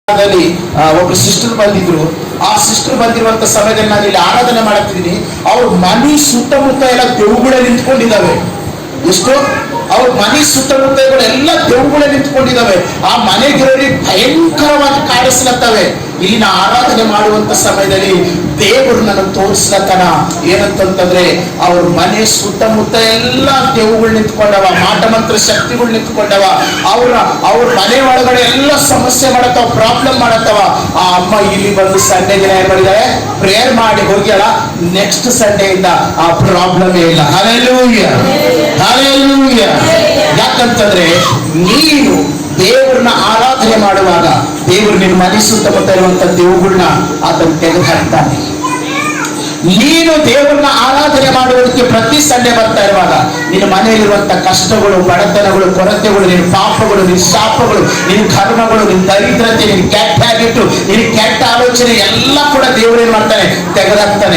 ಒಬ್ರು ಸಿಸ್ಟರ್ ಬಂದಿದ್ರು. ಆ ಸಿಸ್ಟರ್ ಬಂದಿರುವಂತ ಸಮಯದಲ್ಲಿ ನಾನು ಇಲ್ಲಿ ಆರಾಧನೆ ಮಾಡುತ್ತಿದ್ದೀನಿ. ಅವ್ರ ಮನೆ ಸುತ್ತಮುತ್ತ ಎಲ್ಲ ದೆವ್ವಗಳೇ ನಿಂತ್ಕೊಂಡಿದ್ದಾವೆ. ಎಷ್ಟು ಅವ್ರ ಮನೆ ಸುತ್ತಮುತ್ತಗಳು ಎಲ್ಲ ದೆವ್ವಗಳೇ ನಿಂತ್ಕೊಂಡಿದ್ದಾವೆ. ಆ ಮನೆಗಿರೋರಿಗೆ ಭಯಂಕರವಾಗಿ ಕಾಡಿಸ್ಲತ್ತವೆ. ಇಲ್ಲಿನ ಆರಾಧನೆ ಮಾಡುವಂತ ಸಮಯದಲ್ಲಿ ದೇವರು ನನಗೆ ತೋರಿಸ್ಲತ್ತನ ಏನಂತಂದ್ರೆ ಅವ್ರ ಮನೆ ಸುತ್ತಮುತ್ತ ಎಲ್ಲ ದೇವುಗಳು ನಿಂತ್ಕೊಂಡವ, ಮಾಟ ಮಂತ್ರ ಶಕ್ತಿಗಳು ನಿಂತ್ಕೊಂಡವ. ಅವ್ರ ಮನೆ ಒಳಗಡೆ ಎಲ್ಲ ಸಮಸ್ಯೆ ಮಾಡತ್ತವ, ಪ್ರಾಬ್ಲಮ್ ಮಾಡತ್ತವ. ಆ ಅಮ್ಮ ಇಲ್ಲಿ ಬಂದು ಸಂಡೇ ದಿನ ಏನ್ ಮಾಡಿದಾಳೆ, ಪ್ರೇಯರ್ ಮಾಡಿ ಹೋಗ್ಯಾಳ. ನೆಕ್ಸ್ಟ್ ಸಂಡೇ ಇಂದ ಆ ಪ್ರಾಬ್ಲಮ್ ಇಲ್ಲ. Hallelujah, hallelujah. ಯಾಕಂತಂದ್ರೆ ನೀನು ದೇವರನ್ನ ಆರಾಧನೆ ಮಾಡುವಾಗ ದೇವರು ನಿನ್ನ ಮನೆ ಸುತ್ತಮುತ್ತ ಇರುವಂತ ದೇವುಗಳನ್ನ ಅದನ್ನು ತೆಗೆದು ಹಾಕ್ತಾನೆ. ನೀನು ದೇವರನ್ನ ಆರಾಧನೆ ಮಾಡುವುದಕ್ಕೆ ಪ್ರತಿ ಸಂಡೆ ಬರ್ತಾ ಇರುವಾಗ ನಿನ್ನ ಮನೆಯಲ್ಲಿರುವಂತ ಕಷ್ಟಗಳು, ಬಡತನಗಳು, ಕೊರತೆಗಳು, ನಿನ್ನ ಪಾಪಗಳು, ನಿನ್ನ ಶಾಪಗಳು, ನಿನ್ನ ಕರ್ಮಗಳು, ನಿನ್ನ ದರಿದ್ರತೆ, ನಿನ್ನ ಕೆಟ್ಟ ಹ್ಯಾಬಿಟ್ಟು, ನಿನ್ನ ಕೆಟ್ಟ ಆಲೋಚನೆ ಎಲ್ಲ ಕೂಡ ದೇವರು ಏನ್ ಮಾಡ್ತಾನೆ, ತೆಗೆದಾಕ್ತಾನೆ.